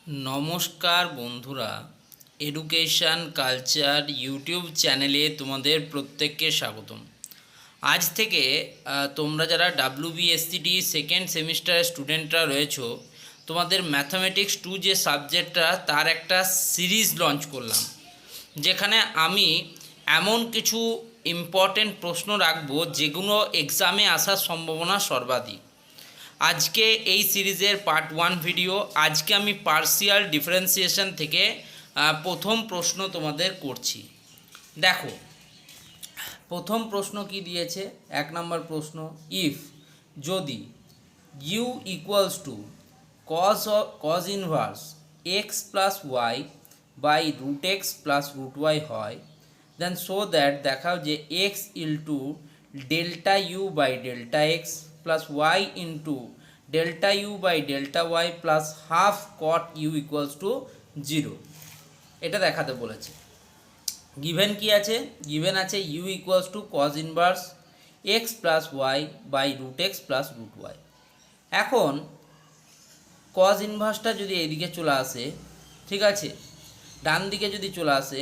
নমস্কার বন্ধুরা, education culture YouTube চ্যানেলে তোমাদের প্রত্যেককে স্বাগতম। আজ থেকে তোমরা যারা WBSCD সেকেন্ড সেমিস্টারের স্টুডেন্টরা রয়েছো, তোমাদের ম্যাথামেটিক্স 2 যে সাবজেক্টটা তার একটা সিরিজ লঞ্চ করলাম, যেখানে আমি এমন কিছু ইম্পর্টেন্ট প্রশ্ন রাখবো যেগুলো এক্সামে আসার সম্ভাবনা সর্বাধিক। আজকে এই সিরিজের পার্ট 1 ভিডিও। আজকে আমি পার্শিয়াল ডিফারেন্সিয়েশন থেকে প্রথম প্রশ্ন তোমাদের করছি। দেখো, প্রথম প্রশ্ন কি দিয়েছে? 1 নম্বর প্রশ্ন, ইফ যদি u equals to cos inverse x plus y by root x plus root y হয়, দেন শো দ্যাট দেখাও যে x into delta u by delta x plus y into delta u by delta y plus half cot u equals to 0। এটা দেখাতে বলেছে। Given কি আছে? Given আছে u equals to cos inverse x plus y by root x plus root y. এখন cause ইনভার্সটা যদি এইদিকে চলে আসে, ঠিক আছে, ডান দিকে যদি চলে আসে,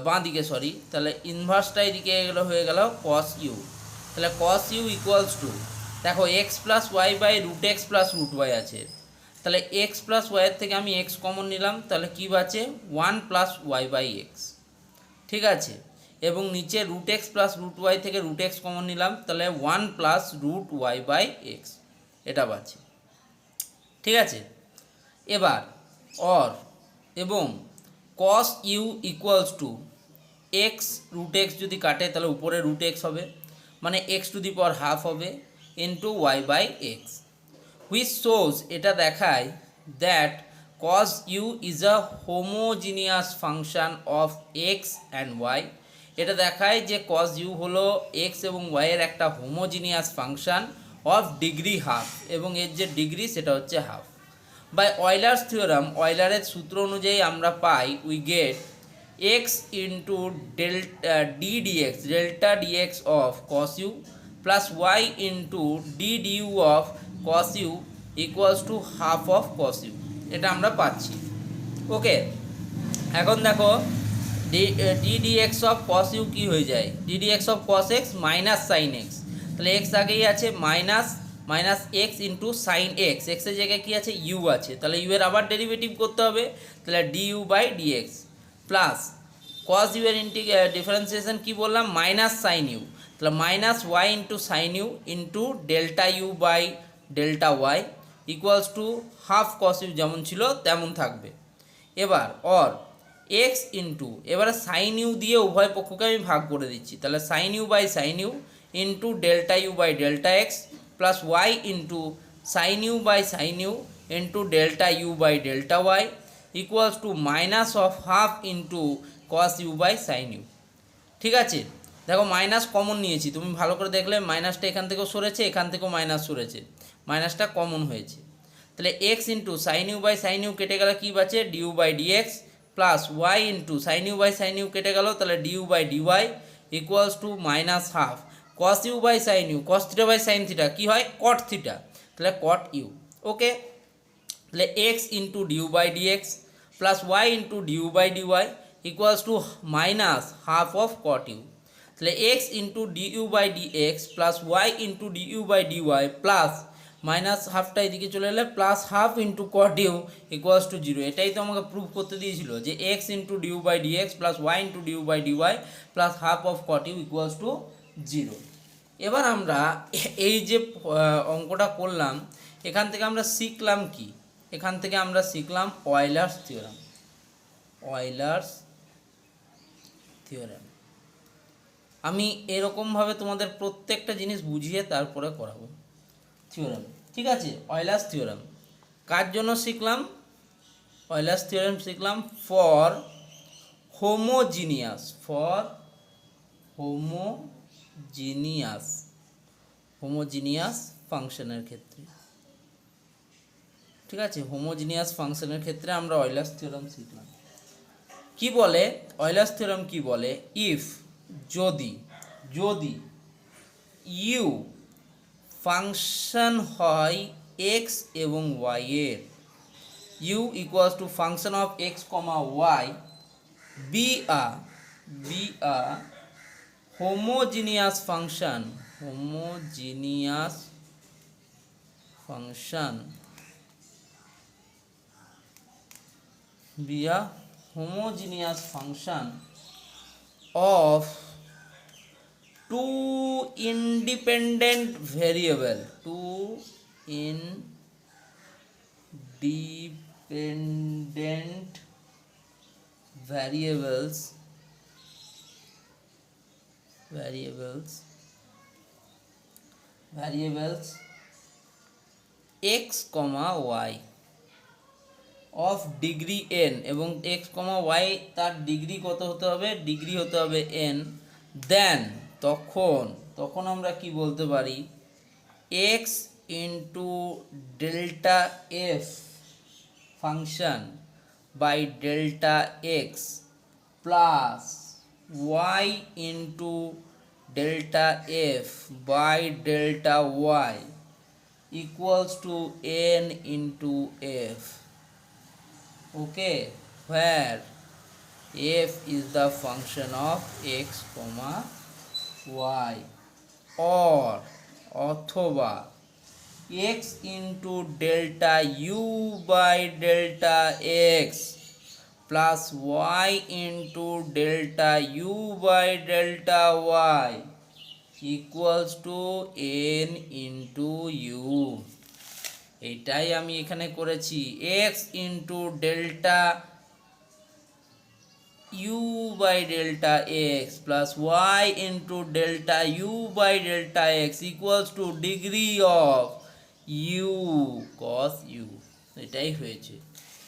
বাঁ দিকে সরি, তাহলে ইনভার্সটা এদিকে এগুলো হয়ে গেল কস ইউ। তাহলে কস ইউ ইকুয়ালস টু, দেখো x plus y by root x plus root y আছে, তাহলে এক্স প্লাস ওয়াইয়ের থেকে আমি এক্স কমন নিলাম, তাহলে কী বাঁচে? 1 প্লাস ওয়াই বাই এক্স, ঠিক আছে। এবং নিচে root x plus root Y থেকে রুট এক্স কমন নিলাম, তাহলে 1 plus root Y by X, এটা বাঁচে, ঠিক আছে। এবার অর এবং cos u equals to X root X যদি কাটে তাহলে উপরে রুট এক্স হবে, মানে X to the power half হবে into Y by X, which shows, এটা দেখায় that cos u is a homogeneous function of X and Y. এটা দেখায় যে কস ইউ হলো এক্স এবং ওয়াইয়ের একটা homogeneous function of degree half, এবং এর যে ডিগ্রি সেটা হচ্ছে হাফ। বাই অয়লার্স থিওরাম, অয়লারের সূত্র অনুযায়ী আমরা পাই, we get x into d dx, delta dx of cos u plus y into d du of cos u equals to half of cos u, এটা আমরা পাচ্ছি। ওকে, এখন দেখো d dx of cos u কী হয়ে যায়? D dx of cos x minus sine x, তাহলে x আগেই আছে, minus minus x into sine x, এক্সের জায়গায় কী আছে? ইউ আছে, তাহলে ইউ এর আবার ডেরিভেটিভ করতে হবে, তাহলে d u by dx plus cos u এর ডিফারেন্সিয়েশন কী বললাম? মাইনাস সাইন ইউ, তাহলে minus y into sine u into delta u by delta y equals to half cos u, যেমন ছিল তেমন থাকবে। এবার অর এক্স ইন্টু, এবারে সাইন ইউ দিয়ে উভয় পক্ষকে আমি ভাগ করে দিচ্ছি, তাহলে sine u by sine u into delta u by delta x plus y into sine u by sine u into delta u by delta y equals to minus of half into cos u by sine u, ঠিক আছে। দেখো minus common নিয়েছি, তুমি ভালো করে দেখলে মাইনাসটা এখান থেকেও সরেছে, এখান থেকেও মাইনাস সরেছে, মাইনাসটা কমন হয়েছে। তাহলে x into sine u by sine u কেটে গেলে কী বাঁচে? Du by dx plus y into sine u by sine u কেটে গেল, তাহলে du by dy equals to minus half cos u by sine u, cos theta by sine theta কী হয়? Cot theta, তাহলে কট ইউ। ওকে, তাহলে x into du by dx plus y into du by dy equals to minus half of cot u, তাহলে x into du by dx plus y into du by dy plus minus হাফটা এদিকে চলে এলে plus half into cot u equals to 0। এটাই তো আমাকে prove করতে দিয়েছিল যে x into du by dx plus y into du by dy plus half of cot u equals to 0। এবার আমরা এই যে অঙ্কটা করলাম, এখান থেকে আমরা শিখলাম কি? এখান থেকে আমরা শিখলাম অয়লার্স থিওরাম। অয়লার্স থিওরাম আমি এরকমভাবে তোমাদের প্রত্যেকটা জিনিস বুঝিয়ে তারপরে করাবো। থিওরাম, ঠিক আছে। অয়লার্স থিওরাম কার জন্য শিখলাম? অয়লার্স থিওরাম শিখলাম ফর হোমোজিনিয়াস, ফর হোমোজিনিয়াস ফাংশনের ক্ষেত্রে, ঠিক আছে। হোমোজিনিয়াস ফাংশনের ক্ষেত্রে আমরা অয়লার্স থিওরাম শিখলাম। কি বলে অয়লার্স থিওরাম? কি বলে? ইফ, যদি ইউ ফাংশন হয় এক্স এবং ওয়াই এর, u equals to function of x comma y be a homogeneous function be a homogeneous function of two independent variables x comma y of degree n এবং x comma y তার degree কত হতে হবে, degree হতে হবে n, দেন তখন আমরা কি বলতে পারি, x into delta f function by delta x plus y into delta f by delta y equals to n into f. Okay, where f is the function of x comma y, or অথবা x into delta u by delta x plus y into delta u by delta y equals to n into u. এটাই আমি এখানে করেছি, x into delta u by delta x plus y into delta u by delta x equals to degree of u cos u. এটাই হয়েছে।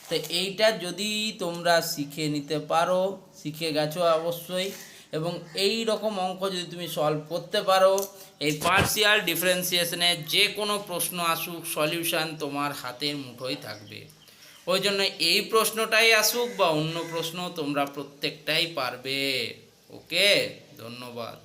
তো এইটা যদি তোমরা শিখে নিতে পারো, শিখে গেছো অবশ্যই, এবং এই রকম অঙ্ক যদি তুমি সলভ করতে পারো, এই পার্শিয়াল ডিফারেন্সিয়েশনের যে কোনো প্রশ্ন আসুক সলিউশন তোমার হাতের মুঠোয় থাকবে। ওই জন্য এই প্রশ্নটাই আসুক বা অন্য প্রশ্ন তোমরা প্রত্যেকটাই পারবে। ওকে, ধন্যবাদ।